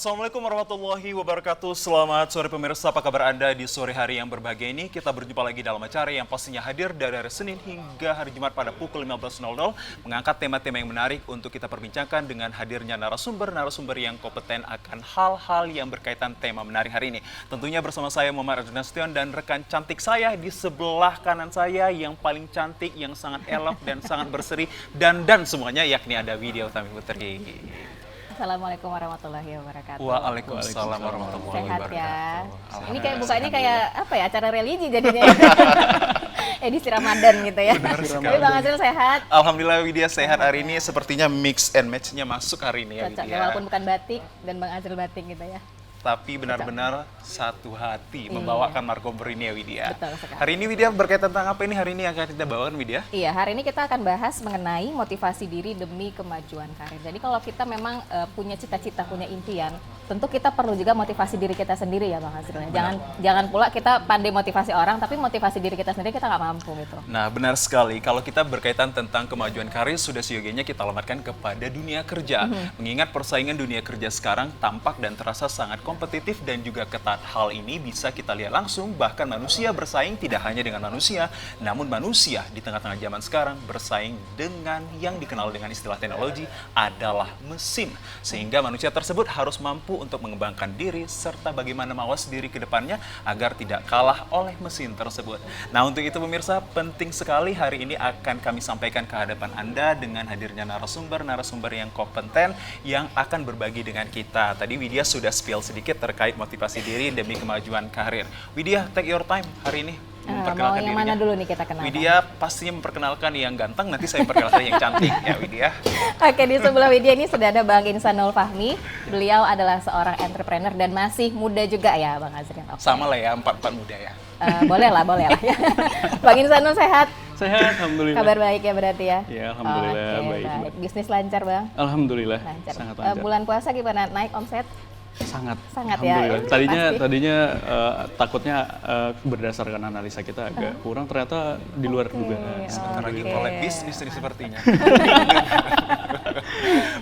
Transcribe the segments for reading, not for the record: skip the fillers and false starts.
Assalamualaikum warahmatullahi wabarakatuh. Selamat sore pemirsa, apa kabar Anda di sore hari yang berbahagia ini? Kita berjumpa lagi dalam acara yang pastinya hadir dari hari Senin hingga hari Jumat pada pukul 15.00, mengangkat tema-tema yang menarik untuk kita perbincangkan dengan hadirnya narasumber-narasumber yang kompeten akan hal-hal yang berkaitan tema menarik hari ini. Tentunya bersama saya Muhammad Arjun Nasution dan rekan cantik saya di sebelah kanan saya yang paling cantik, yang sangat elok dan sangat berseri dan semuanya, yakni ada Widya Utami Putri. Assalamualaikum warahmatullahi wabarakatuh. Waalaikumsalam warahmatullahi Sehat wabarakatuh. ya. Ini kayak bukanya kayak apa ya, acara religi jadinya. Edisi Ramadan gitu ya. Tapi Bang Azril sehat. Alhamdulillah Widya sehat hari ini, sepertinya mix and match-nya masuk hari ini ya Cocok, Widya. walaupun bukan batik dan Bang Azril batik gitu ya. Tapi benar-benar satu hati membawakan narkoba ini ya Widya. Betul sekali. Hari ini Widya berkaitan tentang apa ini hari ini yang akan kita bawakan Widya? Iya, hari ini kita akan bahas mengenai motivasi diri demi kemajuan karir. Jadi kalau kita memang punya cita-cita, punya impian, tentu kita perlu juga motivasi diri kita sendiri ya Bang Azril. Jangan pula kita pandai motivasi orang, tapi motivasi diri kita sendiri kita nggak mampu gitu. Nah benar sekali, kalau kita berkaitan tentang kemajuan karir, sudah seyogianya kita alamatkan kepada dunia kerja. Mengingat persaingan dunia kerja sekarang tampak dan terasa sangat kompetitif dan juga ketat. Hal ini bisa kita lihat langsung, bahkan manusia bersaing tidak hanya dengan manusia, namun manusia di tengah-tengah zaman sekarang bersaing dengan yang dikenal dengan istilah teknologi adalah mesin. Sehingga manusia tersebut harus mampu untuk mengembangkan diri serta bagaimana mawas diri ke depannya agar tidak kalah oleh mesin tersebut. Nah untuk itu pemirsa, penting sekali hari ini akan kami sampaikan ke hadapan Anda dengan hadirnya narasumber yang kompeten yang akan berbagi dengan kita. Tadi Widya sudah spill sedikit terkait motivasi diri demi kemajuan karir. Widya, take your time hari ini. Mau yang mana dulu nih kita kenalkan? Widya pastinya memperkenalkan yang ganteng, nanti saya memperkenalkan yang cantik ya Widya. Oke, di sebelah Widya ini sudah ada Bang Insanul Fahmi. Beliau adalah seorang entrepreneur dan masih muda juga ya Bang Azril. Okay. Sama lah ya, 44 muda ya. Boleh lah ya. Bang Insanul sehat? Sehat, alhamdulillah. Kabar baik ya berarti ya? Ya, alhamdulillah baik. Bisnis lancar Bang? Alhamdulillah, lancar. sangat lancar. Bulan puasa gimana? Naik omset? Sangat ya. Tadinya takutnya berdasarkan analisa kita agak kurang, ternyata di luar dugaan. Sebentar lagi mulai bisnis ini sepertinya.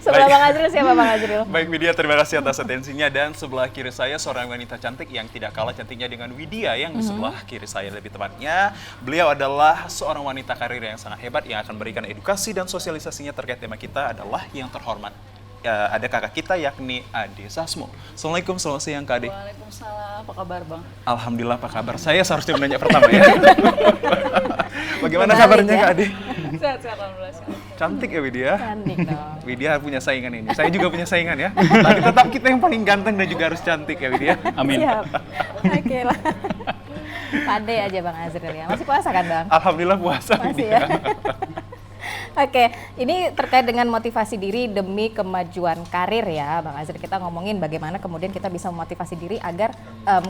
Sebelah Bang Azril siapa Bang Azril? Baik Widya, terima kasih atas atensinya. Dan sebelah kiri saya seorang wanita cantik yang tidak kalah cantiknya dengan Widya yang di sebelah kiri saya lebih tepatnya. Beliau adalah seorang wanita karir yang sangat hebat yang akan memberikan edukasi dan sosialisasinya terkait tema kita adalah yang terhormat. Ada kakak kita yakni Ade Sasmo. Assalamualaikum, selamat siang Kak Ade. Waalaikumsalam, apa kabar Bang? Alhamdulillah, apa kabar? Saya seharusnya menanya pertama ya. Bagaimana kabarnya Kak Ade? Sehat, alhamdulillah sehat. Cantik ya Widya? Cantik dong. Widya punya saingan ini. Saya juga punya saingan ya. Tapi tetap kita yang paling ganteng dan juga harus cantik ya Widya. Amin. Siap. Oke lah. Pade aja Bang Azril ya. Masih puasa kan Bang? Alhamdulillah puasa Masih Widya. ya. Oke, ini terkait dengan motivasi diri demi kemajuan karir ya Bang Azril. Kita ngomongin bagaimana kemudian kita bisa memotivasi diri agar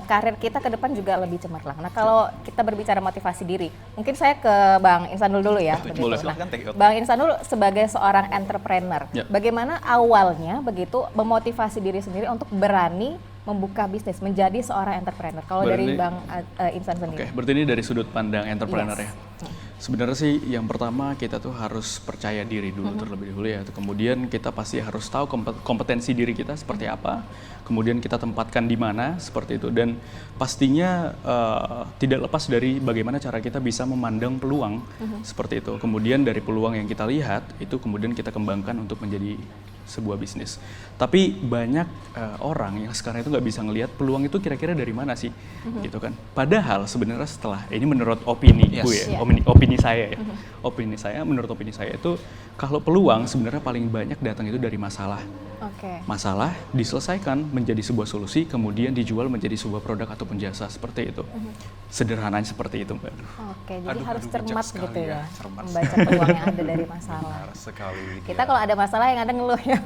karir kita ke depan juga lebih cemerlang. Nah kalau kita berbicara motivasi diri, mungkin saya ke Bang Insanul dulu ya. Boleh. Nah, Silahkan, take it. Bang Insanul sebagai seorang entrepreneur, Ya. bagaimana awalnya begitu memotivasi diri sendiri untuk berani membuka bisnis, menjadi seorang entrepreneur? Kalau dari Berarti- Bang Insan Oke, sendiri. berarti ini dari sudut pandang entrepreneur Yes. ya. Sebenarnya sih yang pertama kita tuh harus percaya diri dulu terlebih dahulu ya. Kemudian kita pasti harus tahu kompetensi diri kita seperti apa. Kemudian kita tempatkan di mana seperti itu. Dan pastinya tidak lepas dari bagaimana cara kita bisa memandang peluang seperti itu. Kemudian dari peluang yang kita lihat itu kemudian kita kembangkan untuk menjadi sebuah bisnis. Tapi banyak orang yang sekarang itu nggak bisa ngelihat peluang itu kira-kira dari mana sih, gitu kan. Padahal sebenarnya setelah ini menurut opini Yes. gue ya, Yeah. opini saya ya, menurut opini saya itu kalau peluang sebenarnya paling banyak datang itu dari masalah. Oke. Masalah diselesaikan menjadi sebuah solusi, kemudian dijual menjadi sebuah produk ataupun jasa seperti itu. Sederhananya seperti itu, Mbak. Oke, jadi Aduh, harus bijak cermat sekali gitu ya, cermat. membaca peluang yang ada dari masalah. Benar sekali Widya. Kita kalau ada masalah yang ada ngeluh ya,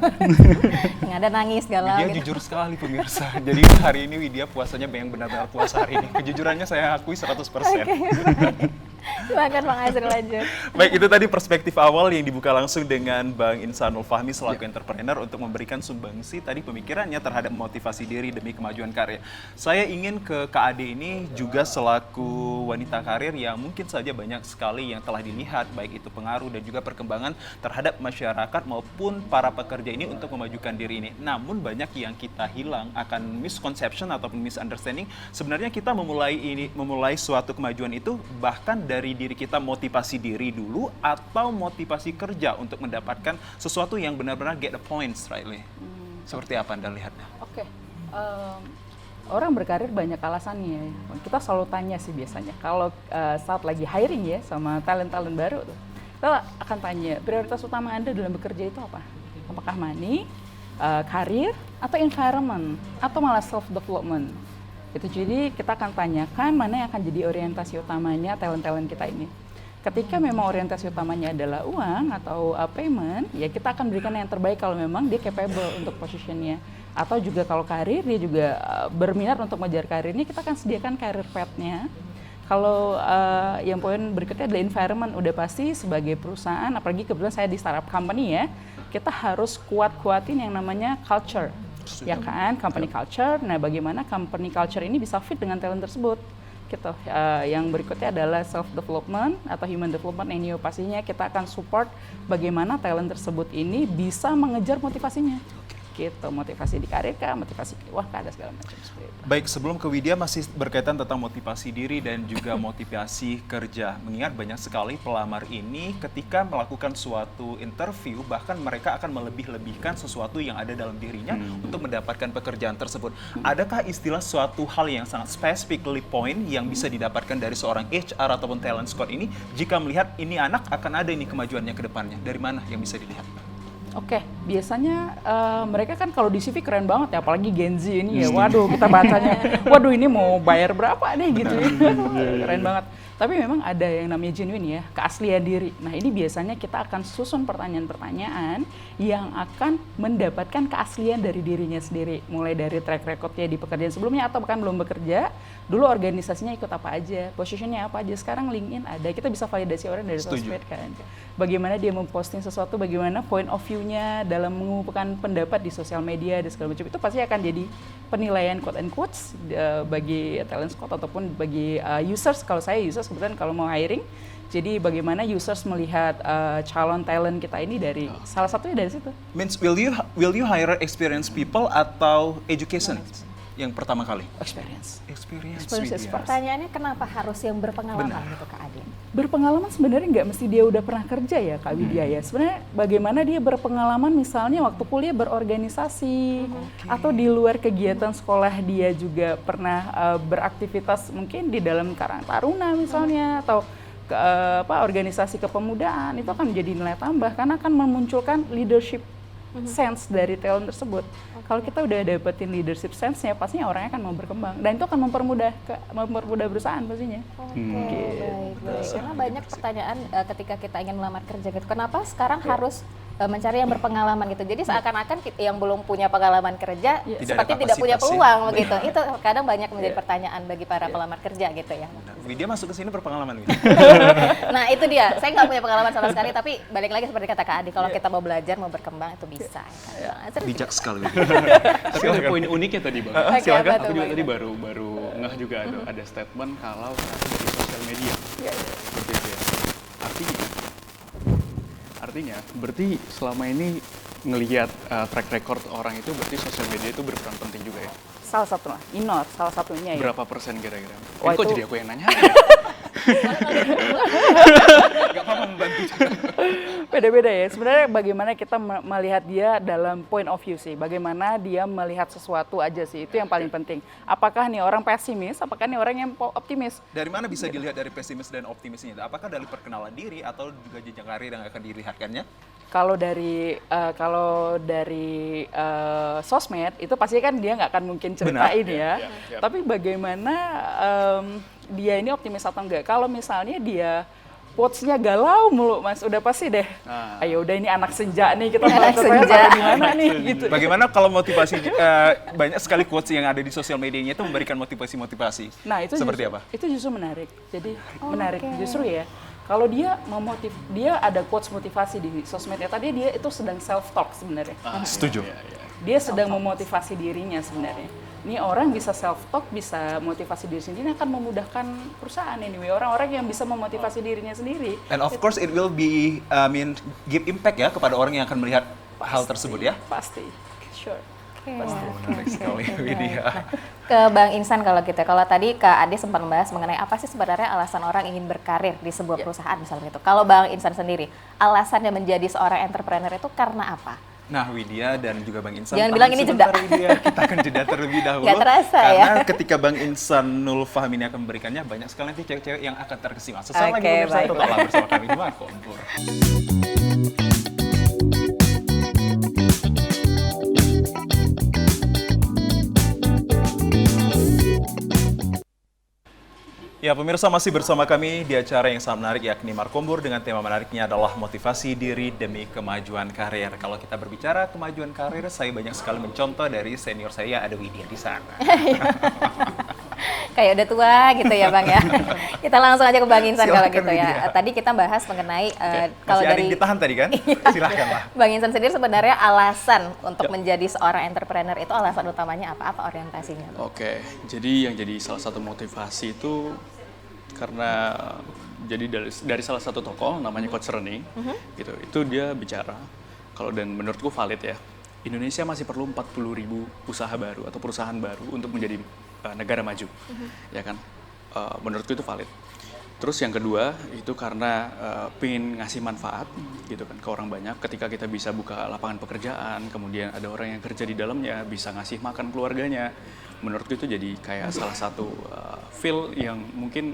yang ada nangis galau Widya gitu. jujur sekali pemirsa. Jadi hari ini Widya puasanya yang benar-benar puasa hari ini. Kejujurannya saya akui 100%. Silakan Bang Azril lanjut. Baik, itu tadi perspektif awal yang dibuka langsung dengan Bang Insanul Fahmi selaku entrepreneur untuk memberikan sumbangsi tadi pemikirannya terhadap motivasi diri demi kemajuan karir. Saya ingin ke Kak Ade ini juga selaku wanita karir yang mungkin saja banyak sekali yang telah dilihat, baik itu pengaruh dan juga perkembangan terhadap masyarakat maupun para pekerja ini untuk memajukan diri ini. Namun banyak yang kita hilang akan misconception ataupun misunderstanding. Sebenarnya kita memulai suatu kemajuan itu bahkan dari diri kita motivasi diri dulu atau motivasi kerja untuk mendapatkan sesuatu yang benar-benar get the points, rightly. Seperti apa Anda lihatnya? Oke. Orang berkarir banyak alasannya. Kita selalu tanya sih biasanya. Kalau saat lagi hiring ya sama talent-talent baru tuh, kita akan tanya prioritas utama Anda dalam bekerja itu apa? Apakah money, karir, atau environment, atau malah self-development? Itu jadi kita akan tanyakan mana yang akan jadi orientasi utamanya talent-talent kita ini. Ketika memang orientasi utamanya adalah uang atau payment, ya kita akan berikan yang terbaik kalau memang dia capable untuk positionnya. Atau juga kalau karir, dia juga berminat untuk mengejar karirnya, kita akan sediakan career path-nya. Kalau yang poin berikutnya adalah environment, udah pasti sebagai perusahaan, apalagi kebetulan saya di startup company ya, kita harus kuat-kuatin yang namanya culture. Ya kan, company culture. Nah, bagaimana company culture ini bisa fit dengan talent tersebut? Gitu. Yang berikutnya adalah self development atau human development. Ini pastinya kita akan support bagaimana talent tersebut ini bisa mengejar motivasinya. Gitu, motivasi di karir kah, motivasi wah ada segala macam seperti itu. Baik, sebelum ke Widya masih berkaitan tentang motivasi diri dan juga motivasi kerja. Mengingat banyak sekali pelamar ini ketika melakukan suatu interview bahkan mereka akan melebih-lebihkan sesuatu yang ada dalam dirinya untuk mendapatkan pekerjaan tersebut. Adakah istilah suatu hal yang sangat specifically point yang bisa didapatkan dari seorang HR ataupun talent scout ini jika melihat ini anak akan ada ini kemajuannya ke depannya? Dari mana yang bisa dilihat? Oke, biasanya mereka kan kalau di CV keren banget ya, apalagi Gen Z ini ya, waduh kita bacanya, waduh ini mau bayar berapa nih gitu ya, keren banget. Tapi memang ada yang namanya genuine ya, keaslian diri. Nah ini biasanya kita akan susun pertanyaan-pertanyaan yang akan mendapatkan keaslian dari dirinya sendiri. Mulai dari track recordnya di pekerjaan sebelumnya atau bahkan belum bekerja, dulu organisasinya ikut apa aja, positionnya apa aja. Sekarang LinkedIn ada, kita bisa validasi orang dari sosmed kan. Bagaimana dia memposting sesuatu, bagaimana point of view-nya dalam mengumpulkan pendapat di sosial media dan segala macam, itu pasti akan jadi penilaian quote and quotes bagi talent scout ataupun bagi users. Kalau saya users kebetulan kalau mau hiring, jadi bagaimana users melihat calon talent kita ini dari salah satunya dari situ. Means will you hire experienced people atau education? Yang pertama kali? Experience. Widya. Pertanyaannya kenapa harus yang berpengalaman gitu Kak Ade? Berpengalaman sebenarnya nggak mesti dia udah pernah kerja ya Kak Widya ya. Sebenarnya bagaimana dia berpengalaman misalnya waktu kuliah berorganisasi atau di luar kegiatan sekolah dia juga pernah beraktivitas mungkin di dalam Karang Taruna misalnya atau organisasi kepemudaan, itu akan menjadi nilai tambah karena akan memunculkan leadership sense dari talent tersebut. Kalau kita udah dapetin leadership sense-nya, pastinya orangnya akan mau berkembang dan itu akan mempermudah perusahaan pastinya. Baik. Karena banyak pertanyaan ketika kita ingin melamar kerja gitu. Kenapa sekarang harus mencari yang berpengalaman gitu? Jadi seakan-akan yang belum punya pengalaman kerja seperti tidak punya peluang begitu. Itu kadang banyak menjadi pertanyaan bagi para pelamar kerja gitu ya. Widya masuk ke sini berpengalaman Widya. Nah itu dia, saya nggak punya pengalaman sama sekali, tapi balik lagi seperti kata Kak Adi, kalau kita mau belajar, mau berkembang itu bisa. Bijak sekali. Tapi ada poin uniknya tadi Bang. Silakan. Aku juga tadi baru ngeh juga ada statement kalau dari sosial media. Seperti itu ya. Artinya berarti selama ini ngelihat track record orang itu berarti sosial media itu berperan penting juga ya. Salah satu lah, salah satunya ya. Berapa persen kira-kira? Wah, Kok itu- jadi aku yang nanya? Gak apa-apa membantu. Beda-beda ya. Sebenarnya bagaimana kita melihat dia dalam point of view sih. Bagaimana dia melihat sesuatu aja sih. Itu yang paling penting. Apakah nih orang pesimis, apakah nih orang yang optimis? Dari mana bisa dilihat dari pesimis dan optimisnya? Apakah dari perkenalan diri atau juga jenjang karir yang akan dilihatkannya? Kalau dari sosmed itu pasti kan dia nggak akan mungkin ceritain ya. Tapi bagaimana dia ini optimis atau enggak? Kalau misalnya dia quotes-nya galau mulu Mas, udah pasti deh. Ayo udah ini anak senja nih, kita Anak taruh senja. di mana nih gitu. Bagaimana kalau motivasi banyak sekali quotes yang ada di sosial medianya itu memberikan motivasi-motivasi. Nah, itu seperti justru, apa? Itu justru menarik. Jadi menarik justru ya. Kalau dia dia ada quotes motivasi di sosmednya, tadi dia itu sedang self talk sebenarnya. Setuju. Dia sedang memotivasi dirinya sebenarnya. Ini orang bisa self talk, bisa motivasi diri sendiri, akan memudahkan perusahaan anyway. Orang-orang yang bisa memotivasi dirinya sendiri. And of course it will be, give impact ya kepada orang yang akan melihat hal tersebut ya. Pasti, sure. Menarik sekali Widya. Ke Bang Insan kalau gitu, kalau tadi Kak Ade sempat membahas mengenai apa sih sebenarnya alasan orang ingin berkarir di sebuah perusahaan misalnya gitu. Kalau Bang Insan sendiri, alasannya menjadi seorang entrepreneur itu karena apa? Nah, Widya dan juga Bang Insan. Jangan tahan bilang ini sebentar, jeda. Widya. Kita akan jeda terlebih dahulu. Nggak terasa karena ya. ketika Bang Insan Nul Fahmi ini akan memberikannya, banyak sekali nanti cewek-cewek yang akan terkesima. Sesaat lagi Oke, pemirsa, baiklah. tetaplah bersama kami di Markompur. Ya, pemirsa masih bersama kami di acara yang sangat menarik yakni Markompur dengan tema menariknya adalah motivasi diri demi kemajuan karir. Kalau kita berbicara kemajuan karir, saya banyak sekali mencontoh dari senior saya, ada Widya di sana. Kayak udah tua gitu ya Bang ya. Kita langsung aja ke Bang Insan kalau Silakan, gitu ya. Widya. Tadi kita bahas mengenai kalau Masih ada dari yang ditahan tadi kan? Silahkan lah. Bang Insan sendiri sebenarnya alasan untuk menjadi seorang entrepreneur itu alasan utamanya apa? Apa orientasinya? Oke, jadi yang jadi salah satu motivasi itu karena jadi dari salah satu tokoh namanya Coach Reni, gitu. Itu dia bicara kalau dan menurutku valid ya. Indonesia masih perlu 40.000 usaha baru atau perusahaan baru untuk menjadi negara maju, ya kan? Menurutku itu valid. Terus yang kedua itu karena pengen ngasih manfaat gitu kan ke orang banyak. Ketika kita bisa buka lapangan pekerjaan, kemudian ada orang yang kerja di dalamnya, bisa ngasih makan keluarganya. Menurutku itu jadi kayak salah satu feel yang mungkin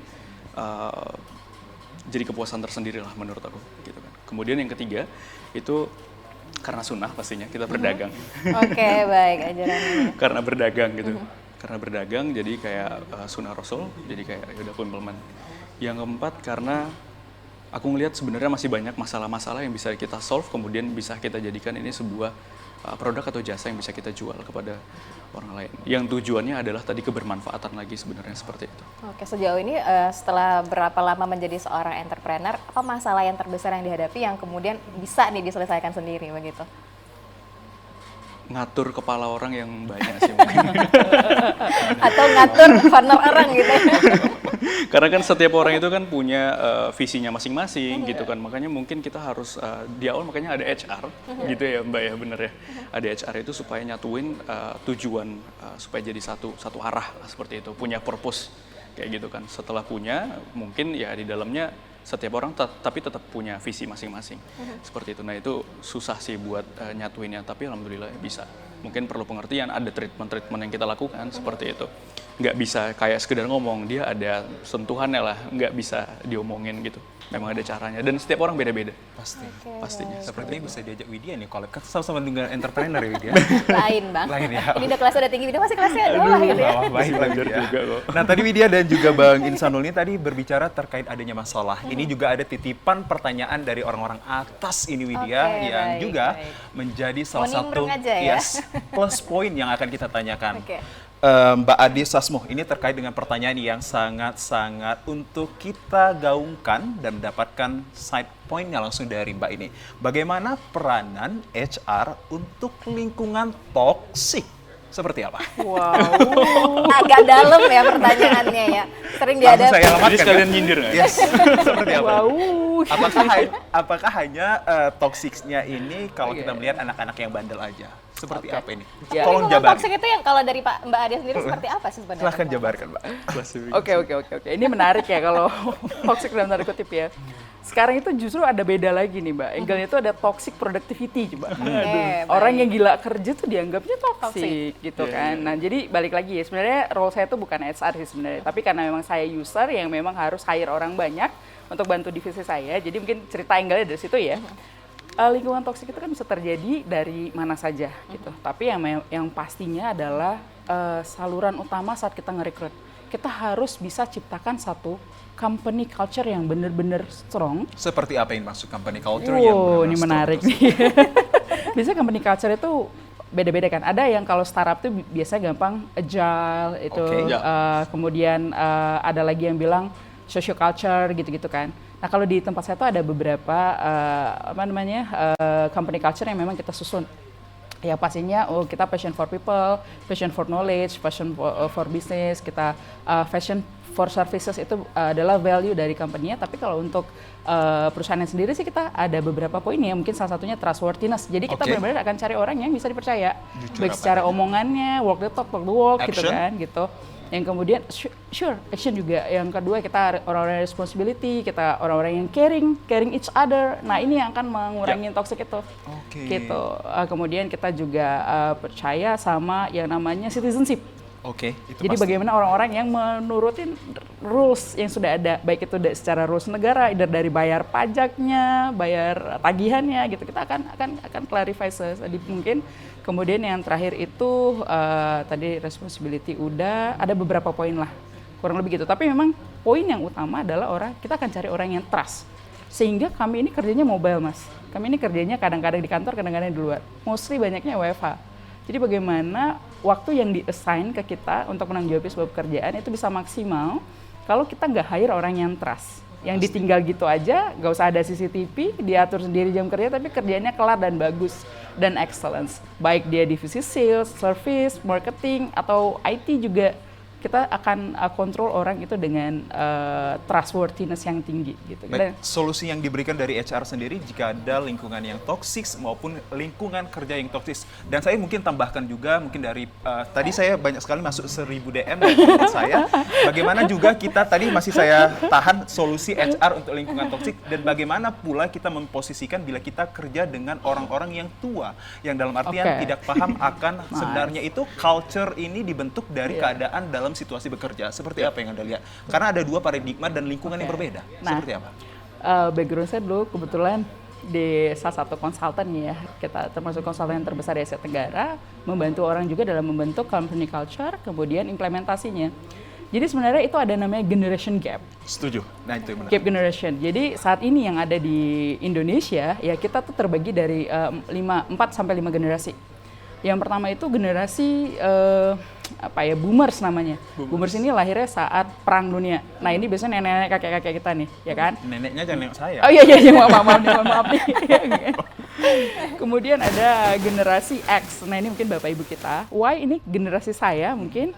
jadi kepuasan tersendiri lah menurut aku gitu kan. Kemudian yang ketiga itu karena sunnah pastinya kita berdagang. Oke, baik ajarannya. Karena berdagang gitu. Karena berdagang jadi kayak sunnah Rasul, jadi kayak yaudah aku implement. Yang keempat karena aku ngelihat sebenarnya masih banyak masalah-masalah yang bisa kita solve, kemudian bisa kita jadikan ini sebuah produk atau jasa yang bisa kita jual kepada orang lain. Yang tujuannya adalah tadi kebermanfaatan lagi sebenarnya seperti itu. Oke, sejauh ini setelah berapa lama menjadi seorang entrepreneur, apa masalah yang terbesar yang dihadapi yang kemudian bisa nih diselesaikan sendiri begitu? Ngatur kepala orang yang banyak sih mungkin. Atau ngatur honor orang gitu? Karena kan setiap orang itu kan punya visinya masing-masing gitu kan. Makanya mungkin kita harus di awal makanya ada HR gitu ya Mbak ya, bener ya. Ada HR itu supaya nyatuin tujuan supaya jadi satu arah lah, seperti itu. Punya purpose kayak gitu kan. Setelah punya mungkin ya di dalamnya setiap orang tapi tetap punya visi masing-masing. Seperti itu. Nah, itu susah sih buat nyatuinnya, tapi alhamdulillah bisa. Mungkin perlu pengertian, ada treatment yang kita lakukan seperti itu. Nggak bisa kayak sekedar ngomong, dia ada sentuhannya lah, nggak bisa diomongin gitu. Memang ada caranya, dan setiap orang beda-beda. Pasti. Pastinya. Sepertinya bisa diajak Widya nih, kalau kan sama-sama dengan entrepreneur ya Widya. Lain Bang. Lain ya. Ini udah kelasnya udah tinggi, dia masih kelasnya bawah gitu ya. Baik Belajar juga kok. Nah, tadi Widya dan juga Bang Insanul ini tadi berbicara terkait adanya masalah. Ini juga ada titipan pertanyaan dari orang-orang atas ini Widya, Oke, yang baik, juga baik. menjadi salah Mau satu nimbrung aja ya. plus point yang akan kita tanyakan. Oke. Mbak Ade Sasmo, ini terkait dengan pertanyaan yang sangat-sangat untuk kita gaungkan dan mendapatkan side point-nya langsung dari Mbak ini. Bagaimana peranan HR untuk lingkungan toksik? Seperti apa? Wow. Agak dalam ya pertanyaannya ya. Sering Langsung dihadapi. saya alamatkan. Jadi sekalian nyindir nggak? Yes, seperti apa? Wow. Apakah hanya toksiknya ini kalau kita melihat anak-anak yang bandel aja? Seperti apa ini? Ya. Tolong Lingkungan jabarkan. toksik itu yang kalau dari Mbak Ade sendiri seperti apa sih sebenarnya? Silahkan jabarkan, Mbak. Oke. Ini menarik ya kalau toxic dalam tanda kutip ya. Sekarang itu justru ada beda lagi nih Mbak. Angle-nya itu ada toxic productivity coba. Orang yang gila kerja tuh dianggapnya toxic gitu kan. Nah, jadi balik lagi ya, sebenarnya role saya tuh bukan HR sih sebenarnya, tapi karena memang saya user yang memang harus hire orang banyak untuk bantu divisi saya. Jadi mungkin cerita angle-nya dari situ ya. Lingkungan toksik itu kan bisa terjadi dari mana saja gitu. Tapi yang pastinya adalah saluran utama saat kita nge-recruit. kita harus bisa ciptakan satu company culture yang benar-benar strong. Seperti apa yang masuk company culture yang Wow, benar-benar ini strong menarik terus? nih. Biasanya company culture itu beda-beda kan. Ada yang kalau startup tuh biasanya gampang agile itu, Oke. kemudian ada lagi yang bilang social culture gitu-gitu kan. Nah kalau di tempat saya tuh ada beberapa company culture yang memang kita susun. Ya pastinya kita passion for people, passion for knowledge, passion for business, kita passion for services itu adalah value dari company-nya. Tapi kalau untuk perusahaan sendiri sih kita ada beberapa poin ya, mungkin salah satunya trustworthiness. Jadi kita Oke. benar-benar akan cari orang yang bisa dipercaya, Jujur baik apa secara adanya. omongannya, walk the talk the walk gitu Action. kan, gitu. Yang kemudian sure action juga. Yang kedua kita orang-orang responsibility, kita orang-orang yang caring each other. Nah ini yang akan mengurangi toxic itu. Oke. Gitu. Kemudian kita juga percaya sama yang namanya citizenship. Oke, itu Jadi pasti. bagaimana orang-orang yang menurutin rules yang sudah ada, baik itu secara rules negara, either dari bayar pajaknya, bayar tagihannya, gitu. Kita akan clarify sedikit mungkin. Kemudian yang terakhir itu tadi responsibility udah, ada beberapa poin lah, kurang lebih gitu. Tapi memang poin yang utama adalah kita akan cari orang yang trust. Sehingga kami ini kerjanya mobile, Mas. Kami ini kerjanya kadang-kadang di kantor, kadang-kadang di luar. Mostly banyaknya WFH. Jadi bagaimana waktu yang di-assign ke kita untuk menanggung jawab sebuah pekerjaan itu bisa maksimal kalau kita nggak hire orang yang trust. Yang ditinggal gitu aja, nggak usah ada CCTV, diatur sendiri jam kerja, tapi kerjanya kelar dan bagus dan excellence. Baik dia divisi sales, service, marketing, atau IT juga, kita akan kontrol orang itu dengan trustworthiness yang tinggi gitu. Baik, solusi yang diberikan dari HR sendiri jika ada lingkungan yang toksik maupun lingkungan kerja yang toksik. Dan saya mungkin tambahkan juga mungkin dari tadi saya banyak sekali masuk 1000 DM dari teman saya. Bagaimana juga kita tadi masih saya tahan solusi HR untuk lingkungan toksik dan bagaimana pula kita memposisikan bila kita kerja dengan orang-orang yang tua yang dalam artian Oke. tidak paham akan sebenarnya itu culture ini dibentuk dari keadaan dalam situasi bekerja. Seperti apa yang Anda lihat? Karena ada dua paradigma dan lingkungan yang berbeda. Nah, Seperti apa? Background saya dulu kebetulan di salah satu konsultan ya, kita termasuk konsultan yang terbesar di Asia Tenggara, membantu orang juga dalam membentuk company culture, kemudian implementasinya. Jadi sebenarnya itu ada namanya generation gap. Setuju. Nah, itu yang benar. Gap generation. Jadi saat ini yang ada di Indonesia, ya kita tuh terbagi dari 4 sampai 5 generasi. Yang pertama itu generasi boomers namanya. Boomers ini lahirnya saat Perang Dunia. Nah ini biasanya nenek-nenek kakek-kakek kita nih, ya kan? Neneknya jangan nengok saya. Oh iya, maaf nih. Kemudian ada generasi X. Nah ini mungkin bapak ibu kita. Y ini generasi saya mungkin.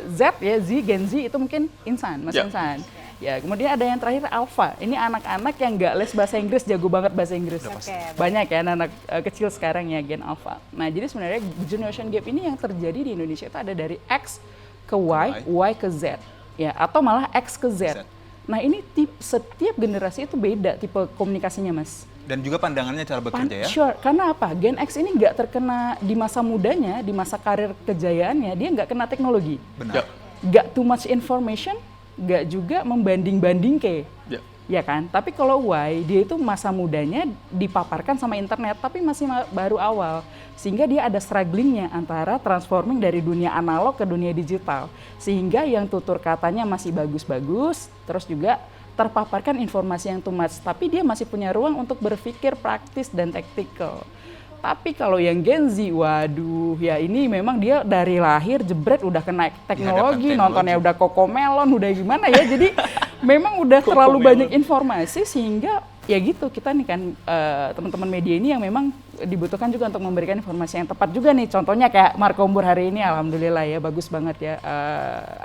Z ya, Gen Z itu mungkin insan, masih insan. Ya, kemudian ada yang terakhir Alpha. Ini anak-anak yang nggak les bahasa Inggris, jago banget bahasa Inggris. Oke, Banyak ya anak-anak kecil sekarang ya Gen Alpha. Nah, jadi sebenarnya generation gap ini yang terjadi di Indonesia itu ada dari X ke Y, Y ke Z. Ya, atau malah X ke Z. Nah, ini setiap generasi itu beda tipe komunikasinya, Mas. Dan juga pandangannya cara bekerja ya. Sure, karena apa? Gen X ini nggak terkena di masa mudanya, di masa karir kejayaannya, dia nggak kena teknologi. Benar. Nggak too much information, nggak juga membanding-banding ya kan? Tapi kalau Y, dia itu masa mudanya dipaparkan sama internet, tapi masih baru awal. Sehingga dia ada strugglingnya antara transforming dari dunia analog ke dunia digital. Sehingga yang tutur katanya masih bagus-bagus, terus juga terpaparkan informasi yang too much. Tapi dia masih punya ruang untuk berpikir praktis dan tactical. Tapi kalau yang Gen Z, waduh, ya ini memang dia dari lahir jebret udah kena teknologi, nontonnya udah Cocomelon, udah gimana ya. Jadi memang udah terlalu banyak informasi sehingga ya gitu kita nih kan teman-teman media ini yang memang dibutuhkan juga untuk memberikan informasi yang tepat juga nih. Contohnya kayak Marco Umbur hari ini, alhamdulillah ya bagus banget ya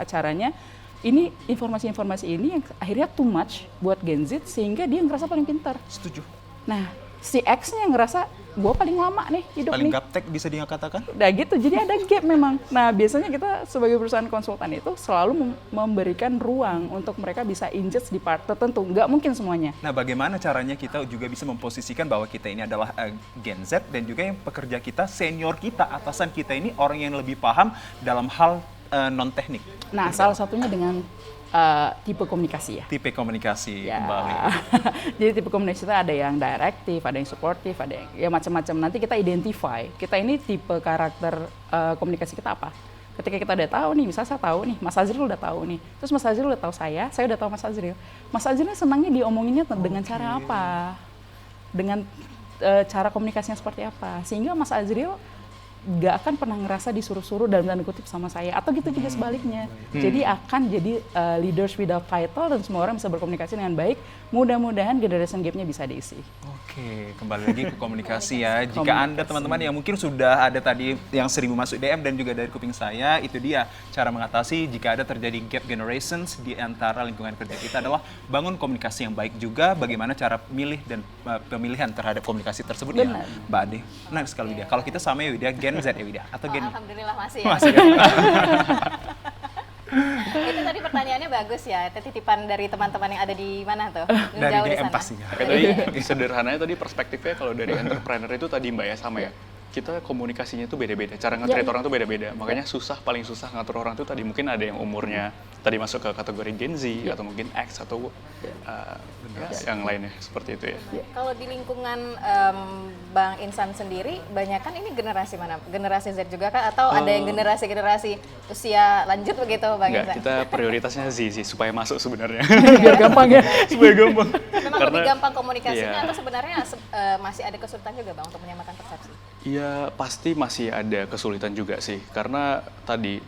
acaranya. Ini informasi-informasi ini yang akhirnya too much buat Gen Z sehingga dia ngerasa paling pintar. Setuju. Nah, si X-nya ngerasa gue paling lama nih hidup Paling nih. gaptek bisa dikatakan? Udah gitu, jadi ada gap memang. Nah, biasanya kita sebagai perusahaan konsultan itu selalu memberikan ruang untuk mereka bisa engage di part tertentu. Nggak mungkin semuanya. Nah, bagaimana caranya kita juga bisa memposisikan bahwa kita ini adalah Gen Z dan juga yang pekerja kita, senior kita, atasan kita ini orang yang lebih paham dalam hal non-teknik. Nah, salah satunya dengan tipe komunikasi ya. Tipe komunikasi Ya. kembali. Jadi tipe komunikasi itu ada yang direktif, ada yang suportif, ada yang ya macam-macam. Nanti kita identify, kita ini tipe karakter komunikasi kita apa. Ketika kita udah tahu nih, misalnya saya tahu nih, Mas Azril udah tahu nih, terus Mas Azril udah tahu saya udah tahu Mas Azril. Mas Azril senangnya diomonginnya dengan cara apa? Dengan cara komunikasinya seperti apa? Sehingga Mas Azril nggak akan pernah ngerasa disuruh-suruh dalam tanda kutip sama saya, atau gitu juga sebaliknya. Jadi akan jadi leaders without title dan semua orang bisa berkomunikasi dengan baik. Mudah-mudahan generation gap-nya bisa diisi. Oke, kembali lagi ke komunikasi ya. Jika Anda teman-teman yang mungkin sudah ada tadi yang sering masuk DM dan juga dari kuping saya, itu dia cara mengatasi jika ada terjadi gap generations di antara lingkungan kerja kita adalah bangun komunikasi yang baik juga, bagaimana cara milih dan pemilihan terhadap komunikasi tersebut ya, Mbak Ade. Nah, sekali Widya. Kalau kita sama ya Widya, Gen Z ya Widya atau Gen Alhamdulillah masih ya. Masih ya? Itu tadi pertanyaannya bagus ya. Itu titipan dari teman-teman yang ada di mana tuh? Dari Jauh di DM sana. pastinya. Tadi sederhananya tadi perspektifnya kalau dari entrepreneur itu tadi Mbak ya sama ya. Kita komunikasinya itu beda-beda, cara nge-treat orang tuh beda-beda. Makanya paling susah ngatur orang tuh tadi mungkin ada yang umurnya tadi masuk ke kategori Gen Z atau mungkin X atau yang lainnya seperti itu ya. Kalau di lingkungan Bang Insan sendiri, banyak kan ini generasi mana? Generasi Z juga kan? Atau ada yang generasi usia lanjut begitu Bang Enggak, Insan? kita prioritasnya Z sih supaya masuk sebenarnya. Biar gampang ya. Supaya gampang. Memang lebih gampang komunikasinya iya. atau sebenarnya masih ada kesulitan juga Bang untuk menyamakan persepsi? Iya, pasti masih ada kesulitan juga sih. Karena tadi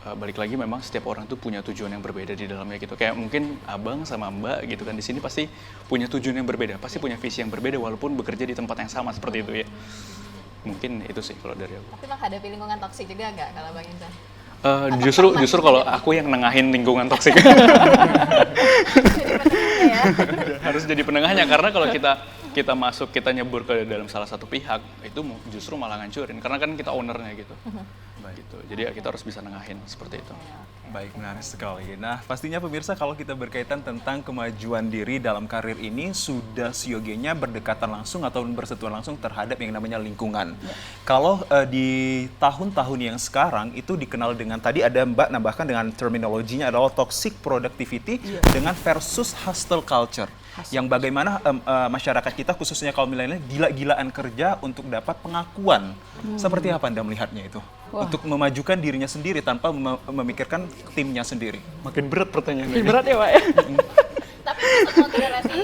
balik lagi memang setiap orang tuh punya tujuan yang berbeda di dalamnya gitu. Kayak mungkin abang sama mbak gitu kan di sini pasti punya tujuan yang berbeda, pasti punya visi yang berbeda walaupun bekerja di tempat yang sama seperti itu ya. Mungkin itu sih kalau dari aku. Tapi menghadapi lingkungan toksik juga nggak kalau Bang Insan? Justru kalau aku yang nengahin lingkungan toksik. Harus jadi penengahnya karena kalau kita masuk, kita nyebur ke dalam salah satu pihak, itu justru malah ngancurin karena kan kita ownernya gitu. Gitu. Jadi ya kita harus bisa nengahin seperti itu. Baik, menarik sekali. Nah, pastinya pemirsa kalau kita berkaitan tentang kemajuan diri dalam karir ini sudah siogianya berdekatan langsung atau bersentuhan langsung terhadap yang namanya lingkungan. Kalau di tahun-tahun yang sekarang itu dikenal dengan tadi ada Mbak nambahkan dengan terminologinya adalah toxic productivity dengan versus hostile culture. Yang bagaimana masyarakat kita khususnya kaum milenial gila-gilaan kerja untuk dapat pengakuan. Seperti apa Anda melihatnya itu? Untuk memajukan dirinya sendiri tanpa memikirkan timnya sendiri. Makin berat pertanyaannya. Makin berat ya Pak ya. Tapi semua generasi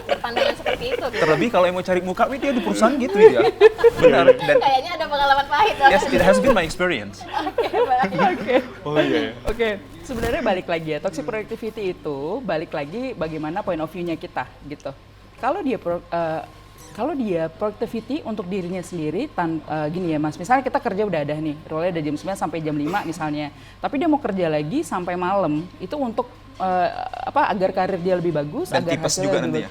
berpandangan seperti itu gitu. Terlebih kalau yang mau cari muka, dia di perusahaan gitu ya. Benar. Dan Kayaknya ada pengalaman pahit Bang. yes, it has been my experience. Oke. Oh iya. Oke, sebenarnya balik lagi ya, toxic productivity itu balik lagi bagaimana point of view-nya kita gitu. Kalau dia productivity untuk dirinya sendiri, gini ya Mas, misalnya kita kerja udah ada nih, role-nya dari jam 9 sampai jam 5 misalnya, tapi dia mau kerja lagi sampai malam, itu untuk agar karir dia lebih bagus, Dan agar tipes hasilnya juga lebih nanti ya.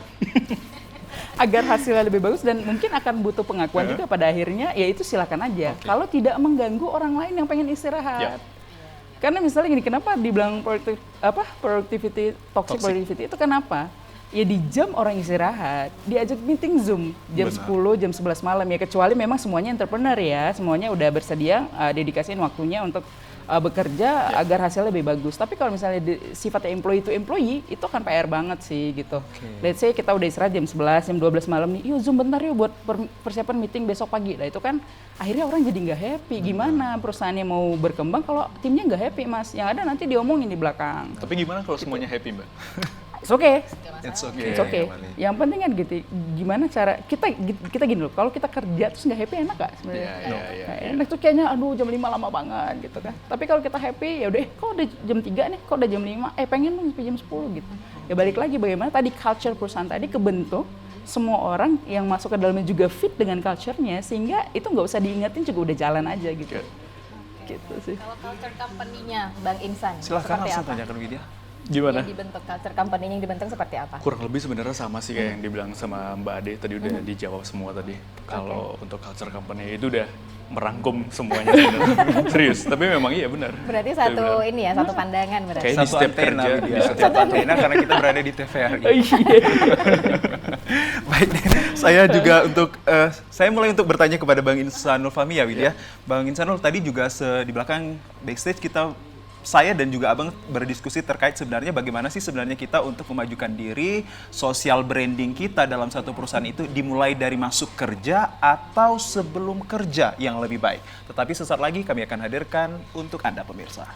agar hasilnya lebih bagus dan mungkin akan butuh pengakuan juga pada akhirnya, ya itu silakan aja. Kalau tidak mengganggu orang lain yang pengen istirahat. Karena misalnya gini, kenapa dibilang productivity, toxic productivity itu kenapa? Ya di jam orang istirahat, diajak meeting Zoom jam 10, jam 11 malam ya, kecuali memang semuanya entrepreneur ya, semuanya udah bersedia dedikasiin waktunya untuk bekerja agar hasilnya lebih bagus. Tapi kalau misalnya sifatnya employee to employee, itu kan PR banget sih gitu. Let's say kita udah istirahat jam 11, jam 12 malam nih, yuk Zoom bentar yuk buat persiapan meeting besok pagi. Nah itu kan akhirnya orang jadi nggak happy. Gimana perusahaannya mau berkembang kalau timnya nggak happy Mas? Yang ada nanti diomongin di belakang. Tapi gimana kalau semuanya happy Mbak? It's okay. It's okay. It's okay. Yang penting kan gitu, gimana cara kita gini loh. Kalau kita kerja terus nggak happy enak gak sebenarnya? Iya. Enak tuh kayaknya, aduh jam 5 lama banget gitu kan. Tapi kalau kita happy, ya udah, kok udah jam 3 nih, kok udah jam 5, pengen dong sampai jam 10 gitu. Ya balik lagi bagaimana tadi culture perusahaan tadi kebentuk, semua orang yang masuk ke dalamnya juga fit dengan culture-nya, sehingga itu nggak usah diingetin juga udah jalan aja gitu. Gitu sih. Kalau culture company-nya Bang Insan, Silahkan seperti langsung apa? tanyakan Widya. Gimana? Yang dibentuk culture company yang dibentuk seperti apa? Kurang lebih sebenarnya sama sih kayak yang dibilang sama Mbak Ade tadi udah dijawab semua tadi. Kalau untuk culture company itu udah merangkum semuanya sebenarnya. Serius, tapi memang iya benar. Berarti Tapi satu benar. ini ya, satu pandangan berarti. Kayak di Satu setiap antena kerja, Widya. di setiap Satu antena karena kita berada di TVRI. Iya. Baik, saya juga saya mulai untuk bertanya kepada Bang Insanul Fahmi ya Widya. Bang Insanul tadi juga di belakang backstage kita saya dan juga Abang berdiskusi terkait sebenarnya bagaimana sih sebenarnya kita untuk memajukan diri, social branding kita dalam satu perusahaan itu dimulai dari masuk kerja atau sebelum kerja yang lebih baik. Tetapi sesaat lagi kami akan hadirkan untuk Anda pemirsa.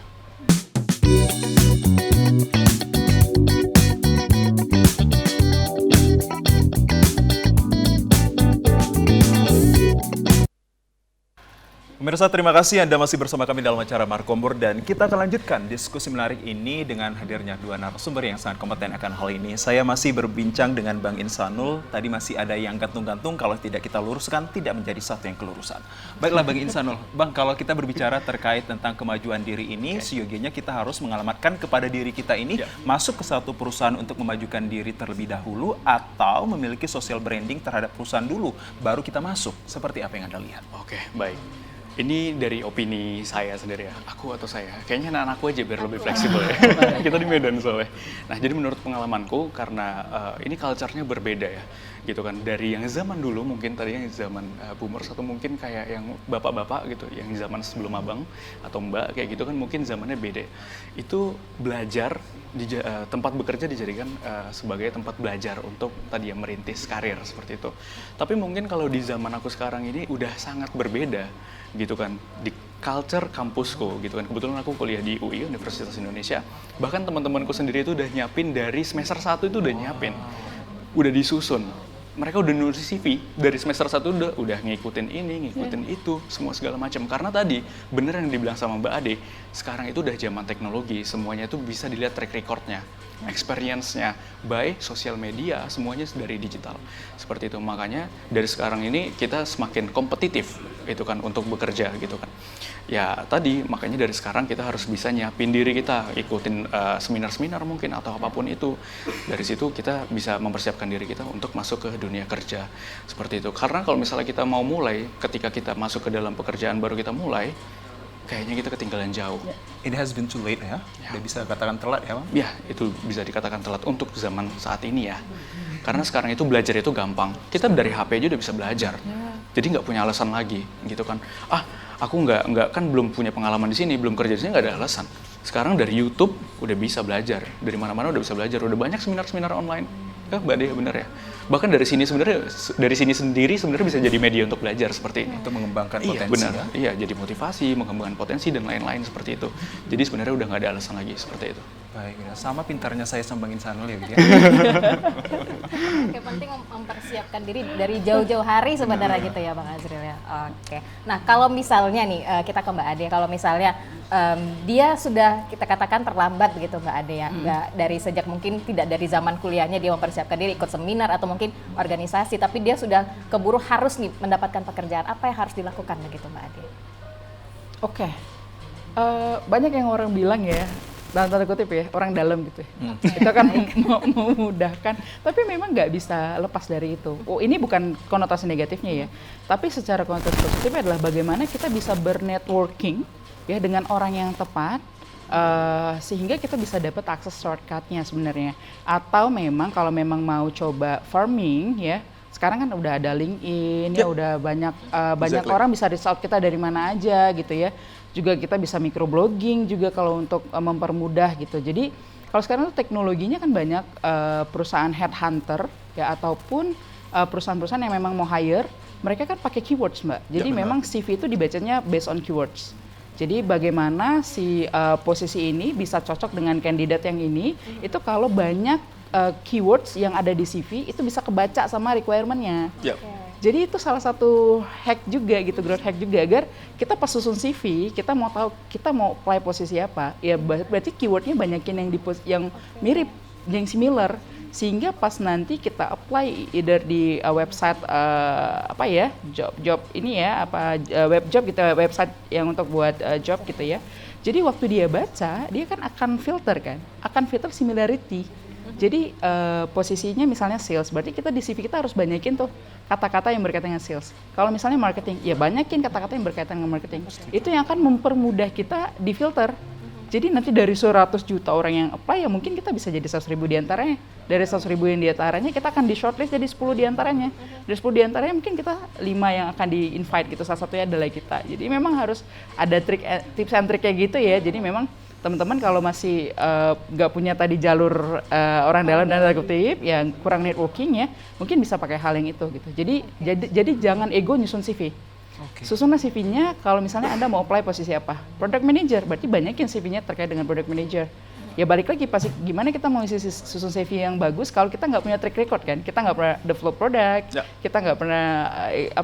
Pemirsa, terima kasih Anda masih bersama kami dalam acara Markombor dan kita akan lanjutkan diskusi menarik ini dengan hadirnya dua narasumber yang sangat kompeten akan hal ini. Saya masih berbincang dengan Bang Insanul, tadi masih ada yang gantung-gantung, kalau tidak kita luruskan tidak menjadi satu yang kelurusan. Baiklah Bang Insanul, Bang, kalau kita berbicara terkait tentang kemajuan diri ini, seyogianya kita harus mengalamatkan kepada diri kita ini masuk ke satu perusahaan untuk memajukan diri terlebih dahulu atau memiliki social branding terhadap perusahaan dulu, baru kita masuk. Seperti apa yang Anda lihat? Oke, baik. Ini dari opini saya sendiri ya, aku atau saya. Kayaknya anak-anakku aja biar lebih fleksibel ya. Kita di Medan soalnya. Nah, jadi menurut pengalamanku karena ini culture-nya berbeda ya. Gitu kan, dari yang zaman dulu mungkin tadi yang zaman boomers atau mungkin kayak yang bapak-bapak gitu, yang zaman sebelum abang atau mbak kayak gitu kan mungkin zamannya beda. Itu belajar di tempat bekerja dijadikan sebagai tempat belajar untuk tadi yang merintis karir seperti itu. Tapi mungkin kalau di zaman aku sekarang ini udah sangat berbeda gitu kan, di culture kampusku gitu kan. Kebetulan aku kuliah di UI, Universitas Indonesia. Bahkan teman-temanku sendiri itu udah nyiapin dari semester 1 itu udah nyiapin. Udah disusun. Mereka udah nulis CV dari semester 1 udah ngikutin ini, ngikutin itu, semua segala macam. Karena tadi bener yang dibilang sama Mbak Ade, sekarang itu udah zaman teknologi, semuanya itu bisa dilihat track record-nya, experience-nya, by sosial media, semuanya dari digital. Seperti itu, makanya dari sekarang ini kita semakin kompetitif itu kan untuk bekerja gitu kan. Ya tadi makanya dari sekarang kita harus bisa nyiapin diri kita, ikutin seminar-seminar mungkin atau apapun itu. Dari situ kita bisa mempersiapkan diri kita untuk masuk ke dunia kerja seperti itu. Karena kalau misalnya kita mau mulai, ketika kita masuk ke dalam pekerjaan baru kita mulai, kayaknya kita ketinggalan jauh. It has been too late ya? Udah bisa katakan telat ya Bang? Ya, itu bisa dikatakan telat untuk zaman saat ini ya. Karena sekarang itu belajar itu gampang. Kita dari HP aja udah bisa belajar. Jadi nggak punya alasan lagi gitu kan. Aku nggak kan belum punya pengalaman di sini, belum kerja di sini, nggak ada alasan. Sekarang dari YouTube udah bisa belajar. Dari mana-mana udah bisa belajar. Udah banyak seminar-seminar online. Mbak Dea bener ya. Bahkan dari sini sendiri sebenarnya bisa jadi media untuk belajar seperti ini. Untuk mengembangkan potensi. Iya, benar. Ya? Iya, jadi motivasi, mengembangkan potensi dan lain-lain seperti itu. Jadi sebenarnya udah nggak ada alasan lagi seperti itu. Baik, sama pintarnya saya sama Bang Insanul ya, gitu ya. Oke, penting mempersiapkan diri dari jauh-jauh hari sebenarnya gitu ya Bang Azril ya. Oke. Nah, kalau misalnya nih kita ke Mbak Ade, kalau misalnya dia sudah kita katakan terlambat begitu Mbak Ade ya, nggak dari sejak mungkin tidak dari zaman kuliahnya dia mempersiapkan diri ikut seminar atau mungkin organisasi, tapi dia sudah keburu harus nih mendapatkan pekerjaan, apa yang harus dilakukan begitu Mbak Ade? Oke. Banyak yang orang bilang ya, dalam tanda kutip ya, orang dalam gitu ya. Itu kan memudahkan, tapi memang nggak bisa lepas dari itu. Ini bukan konotasi negatifnya ya, tapi secara konotasi positifnya adalah bagaimana kita bisa bernetworking ya dengan orang yang tepat, sehingga kita bisa dapat akses shortcut-nya sebenarnya. Atau memang kalau memang mau coba farming ya, sekarang kan udah ada LinkedIn, ya udah banyak orang bisa reach out kita dari mana aja gitu ya. Juga kita bisa microblogging juga kalau untuk mempermudah gitu. Jadi kalau sekarang tuh teknologinya kan banyak perusahaan headhunter ya ataupun perusahaan-perusahaan yang memang mau hire, mereka kan pakai keywords Mbak. Jadi memang CV itu dibacanya based on keywords. Jadi bagaimana si posisi ini bisa cocok dengan kandidat yang ini, itu kalau banyak keywords yang ada di CV itu bisa kebaca sama requirement-nya. Jadi itu salah satu hack juga gitu, growth hack juga, agar kita pas susun CV, kita mau tahu kita mau apply posisi apa. Ya berarti keywordnya banyakin yang mirip, yang similar, sehingga pas nanti kita apply either di website job ini ya, web job gitu, website yang untuk buat job gitu ya. Jadi waktu dia baca, dia kan akan filter similarity. Jadi posisinya misalnya sales, berarti kita di CV kita harus banyakin tuh kata-kata yang berkaitan dengan sales. Kalau misalnya marketing, ya banyakin kata-kata yang berkaitan dengan marketing. Itu yang akan mempermudah kita di filter. Jadi nanti dari 100 juta orang yang apply, ya mungkin kita bisa jadi 100.000 diantaranya. Dari 100.000 yang diantaranya, kita akan di shortlist jadi 10 diantaranya. Dari 10 diantaranya mungkin kita 5 yang akan di invite gitu, salah satunya adalah kita. Jadi memang harus ada tips and trick kayak gitu ya. Jadi memang teman-teman kalau masih nggak punya tadi jalur orang dalam dan tanda kutip yang kurang networking ya, mungkin bisa pakai hal yang itu gitu. Jadi jangan ego nyusun CV. Susunlah CV-nya kalau misalnya Anda mau apply posisi apa. Product manager, berarti banyakin CV-nya terkait dengan product manager. Ya balik lagi pasti gimana kita mau susun CV yang bagus kalau kita nggak punya track record kan, kita nggak pernah develop produk, kita nggak pernah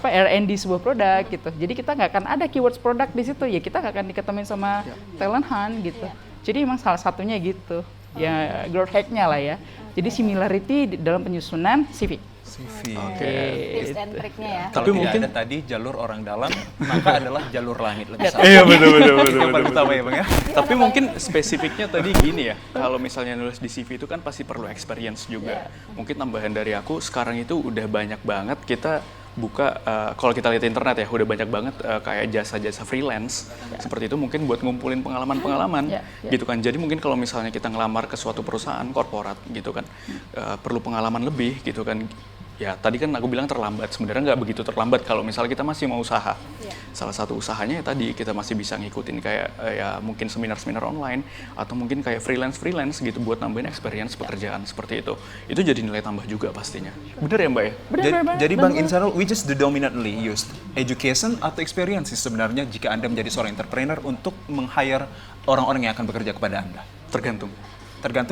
R&D sebuah produk gitu. Jadi kita nggak akan ada keywords produk di situ, ya kita nggak akan diketemuin sama talent hunt gitu. Jadi emang salah satunya gitu, ya growth hack-nya lah ya. Jadi similarity dalam penyusunan CV. Tips and triknya ya. Kalau mungkin ada tadi jalur orang dalam, maka adalah jalur langit lebih besar. Iya betul. Yang paling utama ya Bang ya. Tapi mungkin spesifiknya tadi gini ya, kalau misalnya nulis di CV itu kan pasti perlu experience juga. Mungkin tambahan dari aku, sekarang itu udah banyak banget kita buka, kalau kita lihat internet ya, udah banyak banget kayak jasa-jasa freelance seperti itu, mungkin buat ngumpulin pengalaman-pengalaman gitu kan. Jadi mungkin kalau misalnya kita ngelamar ke suatu perusahaan korporat gitu kan, perlu pengalaman lebih gitu kan. Ya tadi kan aku bilang terlambat, sebenarnya nggak begitu terlambat kalau misalnya kita masih mau usaha. Salah satu usahanya ya tadi kita masih bisa ngikutin kayak ya mungkin seminar-seminar online atau mungkin kayak freelance gitu buat nambahin experience pekerjaan seperti itu. Itu jadi nilai tambah juga pastinya. Bener ya Mbak ya? Jadi Bang Insanul, which is the dominantly used? Education atau experience sebenarnya jika Anda menjadi seorang entrepreneur untuk meng-hire orang-orang yang akan bekerja kepada Anda? Tergantung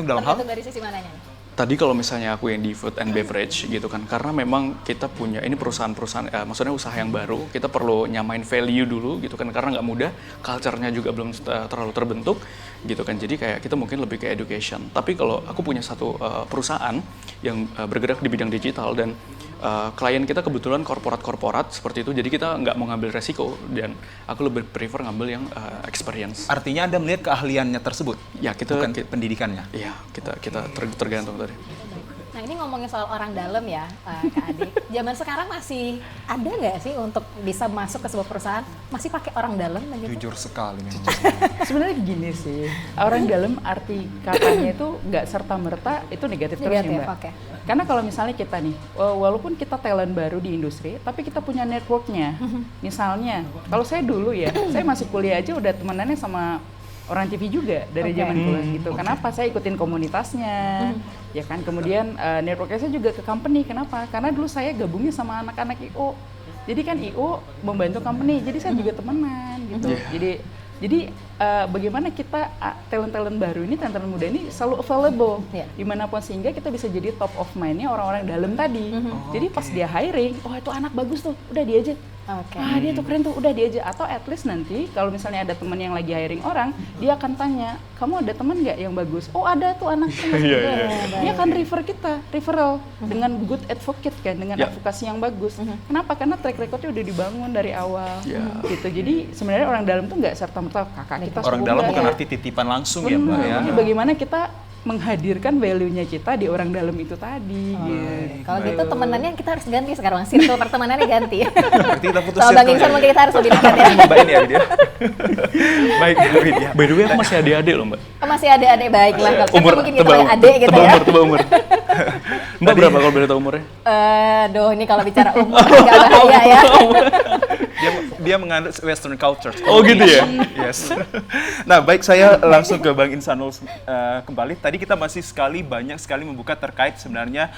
Dalam hal? Tergantung dari sisi mananya nih? Tadi kalau misalnya aku yang di food and beverage gitu kan, karena memang kita punya ini perusahaan-perusahaan, maksudnya usaha yang baru, kita perlu nyamain value dulu gitu kan, karena nggak mudah, culture-nya juga belum terlalu terbentuk gitu kan, jadi kayak kita mungkin lebih ke education. Tapi kalau aku punya satu perusahaan yang bergerak di bidang digital dan klien kita kebetulan korporat seperti itu, jadi kita nggak mau ngambil resiko dan aku lebih prefer ngambil yang experience. Artinya Anda melihat keahliannya tersebut? Ya kita bukan pendidikannya? Iya, kita tergantung tadi. Nah ini ngomongin soal orang dalam ya, Kak Ade. Zaman sekarang masih ada nggak sih untuk bisa masuk ke sebuah perusahaan masih pakai orang dalam? Gitu? Jujur sekali memang. Sebenarnya gini sih, orang dalam arti katanya itu nggak serta-merta itu negatif terus ya Mbak. Okay. Karena kalau misalnya kita nih, walaupun kita talent baru di industri, tapi kita punya networknya. Misalnya, kalau saya dulu ya, saya masih kuliah aja udah temenannya sama orang TV juga dari zaman kuliah gitu. Kenapa? Saya ikutin komunitasnya, ya kan. Kemudian networknya saya juga ke company. Kenapa? Karena dulu saya gabungnya sama anak-anak IO. Jadi kan IO membantu company, jadi saya juga temenan gitu. Jadi bagaimana kita talent-talent baru ini, talent muda ini selalu available dimanapun sehingga kita bisa jadi top of mind-nya orang-orang dalam tadi. Jadi pas dia hiring, oh itu anak bagus tuh, udah dia aja. Dia tuh keren tuh, udah dia aja. Atau at least nanti kalau misalnya ada teman yang lagi hiring orang, dia akan tanya, kamu ada teman nggak yang bagus? Oh ada tuh anaknya. Dia akan referral dengan good advocate kan, dengan advokasi yang bagus. Kenapa? Karena track record-nya udah dibangun dari awal. Gitu. Jadi sebenarnya orang dalam tuh nggak serta-merta kakak kita. Orang dalam bukan arti titipan langsung ya Mbak ya. Jadi bagaimana kita menghadirkan value-nya kita di orang dalam itu tadi. Kalau gitu temenannya kita harus ganti sekarang, circle pertemanannya ganti. Berarti kita putus Sama Bang Iksan mungkin kita harus lebih dekat ya. Mbak ini ya Widya. Baik Widya. By the way aku masih adik-adik loh Mbak. Masih adik-adik, baiklah. Umur Mungkin kita panggil adik gitu ya. Tebak umur. Mbak berapa kalau boleh tahu umurnya? Ini kalau bicara umur agak bahaya ya. Dia menganut Western culture. Oh gitu ya? Yes. Nah baik, saya langsung ke Bang Insanul kembali. Tadi kita masih banyak sekali membuka terkait sebenarnya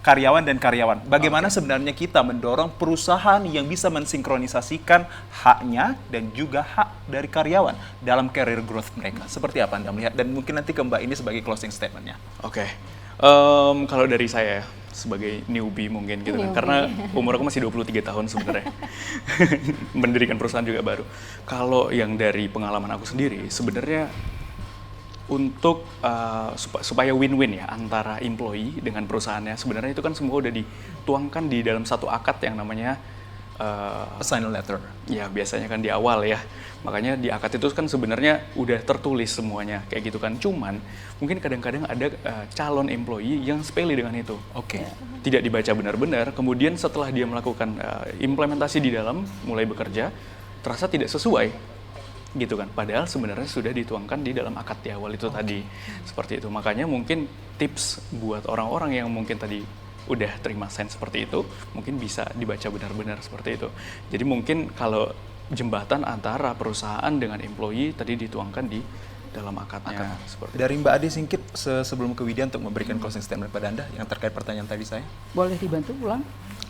karyawan dan karyawan. Bagaimana sebenarnya kita mendorong perusahaan yang bisa mensinkronisasikan haknya dan juga hak dari karyawan dalam career growth mereka. Seperti apa Anda melihat? Dan mungkin nanti ke Mbak ini sebagai closing statement-nya. Oke. Kalau dari saya sebagai newbie mungkin gitu kan, karena umur aku masih 23 tahun sebenarnya. Mendirikan perusahaan juga baru. Kalau yang dari pengalaman aku sendiri, sebenarnya untuk supaya win-win ya antara employee dengan perusahaannya, sebenarnya itu kan semua udah dituangkan di dalam satu akad yang namanya assign letter. Ya biasanya kan di awal ya. Makanya di akad itu kan sebenarnya udah tertulis semuanya kayak gitu kan. Cuman mungkin kadang-kadang ada calon employee yang sepele dengan itu. Tidak dibaca benar-benar. Kemudian setelah dia melakukan implementasi di dalam, mulai bekerja, terasa tidak sesuai gitu kan. Padahal sebenarnya sudah dituangkan di dalam akad di awal itu tadi. Seperti itu. Makanya mungkin tips buat orang-orang yang mungkin tadi udah terima sign seperti itu, mungkin bisa dibaca benar-benar seperti itu. Jadi mungkin kalau jembatan antara perusahaan dengan employee tadi dituangkan di dalam akadnya. Seperti Dari Mbak Ade singkit sebelum ke Widya untuk memberikan closing statement kepada Anda yang terkait pertanyaan tadi saya. Boleh dibantu ulang?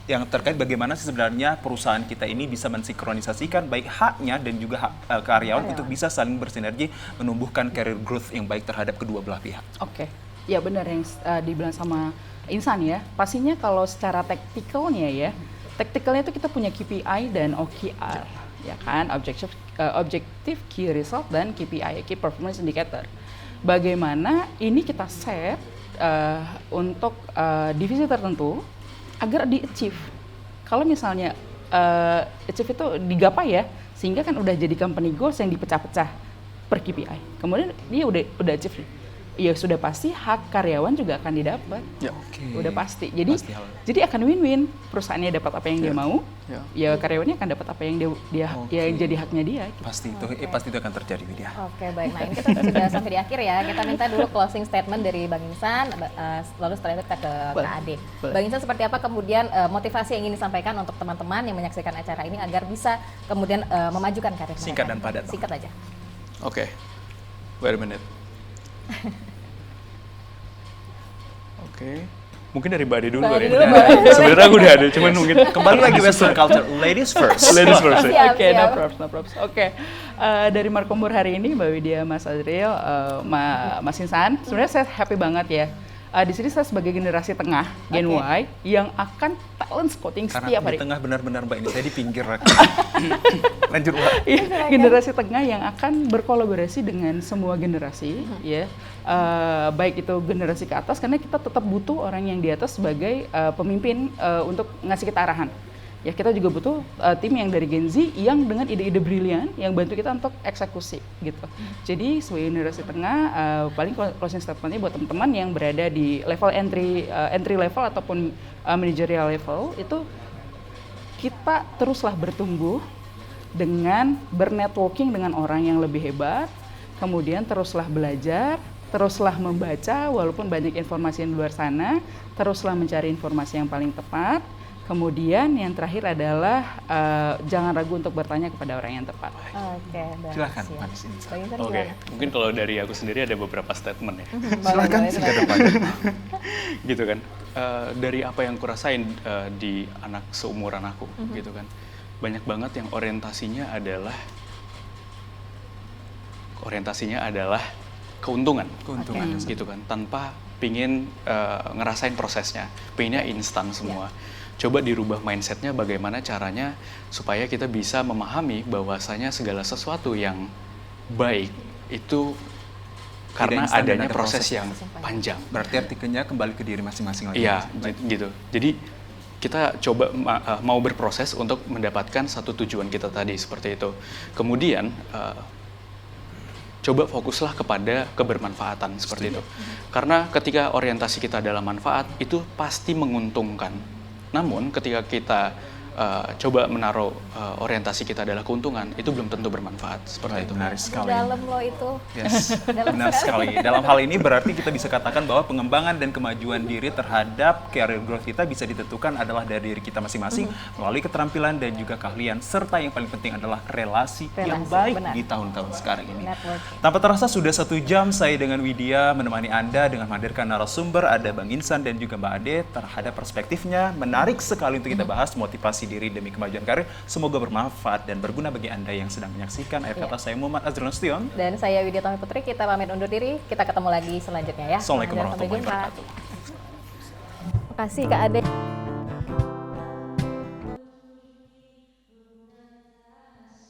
Yang terkait bagaimana sih sebenarnya perusahaan kita ini bisa mensinkronisasikan baik haknya dan juga hak karyawan untuk bisa saling bersinergi menumbuhkan career growth yang baik terhadap kedua belah pihak. Oke, ya benar yang dibilang sama Insan ya. Pastinya kalau secara taktikalnya itu kita punya KPI dan OKR, ya kan, objective key result dan KPI, key performance indicator. Bagaimana ini kita set untuk divisi tertentu agar di-achieve. Kalau misalnya achieve itu digapai ya, sehingga kan udah jadi company goals yang dipecah-pecah per KPI. Kemudian dia udah achieve. Ya sudah pasti hak karyawan juga akan didapat. Ya. Udah pasti. Jadi akan win-win. Perusahaannya dapat apa yang dia mau, ya karyawannya akan dapat apa yang dia yang jadi haknya dia. Gitu. Pasti itu akan terjadi, Widya. Oke, baik. Nah, ini kita sudah sampai di akhir ya. Kita minta dulu closing statement dari Bang Insan, lalu setelah itu kita ke Kak Ade. Bang Insan, seperti apa kemudian motivasi yang ingin disampaikan untuk teman-teman yang menyaksikan acara ini agar bisa kemudian memajukan karir mereka? Singkat dan padat, Bang. Singkat aja. Oke, wait a minute. Oke, mungkin dari Mbak Ade dulu kali ya. Sebenarnya aku udah ada, cuman mungkin Kembali lagi Western culture, ladies first. ladies first. Siap, Oke, no siap. props. Oke, dari Markombur hari ini, Mbak Widya, Mas Azriel, Mas Insan, sebenarnya saya happy banget ya. Di sini saya sebagai generasi tengah, Gen Y, yang akan talent scouting Karena setiap di hari. tengah benar-benar Mbak ini, saya di pinggir. Lanjut, Mbak. Iya, generasi tengah yang akan berkolaborasi dengan semua generasi, ya, baik itu generasi ke atas, karena kita tetap butuh orang yang di atas sebagai pemimpin untuk ngasih kita arahan. Ya, kita juga butuh tim yang dari Gen Z yang dengan ide-ide brilian yang bantu kita untuk eksekusi gitu. Jadi sebagai generasi tengah, paling closing statement-nya buat teman-teman yang berada di level entry level ataupun managerial level, itu kita teruslah bertumbuh dengan bernetworking dengan orang yang lebih hebat, kemudian teruslah belajar, teruslah membaca walaupun banyak informasi di luar sana, teruslah mencari informasi yang paling tepat. Kemudian yang terakhir adalah jangan ragu untuk bertanya kepada orang yang tepat. Oke, baik. Silakan, Siap. Mas Insan. Bang Insan Oke, gimana? mungkin kalau dari aku sendiri ada beberapa statement ya. Silakan singkat dan padat. Gitu kan. Dari apa yang kurasain di anak seumuran aku, gitu kan. Banyak banget yang orientasinya adalah keuntungan. Keuntungan. Gitu kan. Tanpa pingin ngerasain prosesnya, pinginnya instan semua. Coba dirubah mindsetnya bagaimana caranya supaya kita bisa memahami bahwasanya segala sesuatu yang baik itu karena instan dan adanya ada proses proses yang panjang. Berarti artinya kembali ke diri masing-masing lagi. Iya, Baik. gitu. Jadi kita coba mau berproses untuk mendapatkan satu tujuan kita tadi seperti itu. Kemudian coba fokuslah kepada kebermanfaatan seperti itu. Karena ketika orientasi kita adalah manfaat, itu pasti menguntungkan. Namun ketika kita coba menaruh orientasi kita adalah keuntungan, itu belum tentu bermanfaat seperti itu. Menarik sekali. Dalam lo itu. Yes, Dalam benar sekali. Dalam hal ini berarti kita bisa katakan bahwa pengembangan dan kemajuan diri terhadap career growth kita bisa ditentukan adalah dari diri kita masing-masing melalui keterampilan dan juga keahlian, serta yang paling penting adalah relasi yang baik benar. di tahun-tahun sekarang ini. Networking. Tanpa terasa sudah 1 jam saya dengan Widya menemani Anda dengan menghadirkan narasumber, ada Bang Insan dan juga Mbak Ade terhadap perspektifnya. Menarik sekali untuk kita bahas motivasi diri demi kemajuan karir. Semoga bermanfaat dan berguna bagi Anda yang sedang menyaksikan. Akhir kata saya Muhammad Azrul Nasution. Dan saya Widya Tami Putri, kita pamit undur diri. Kita ketemu lagi selanjutnya ya. Assalamualaikum Sampai warahmatullahi jumpa. wabarakatuh. Terima kasih Kak Ade.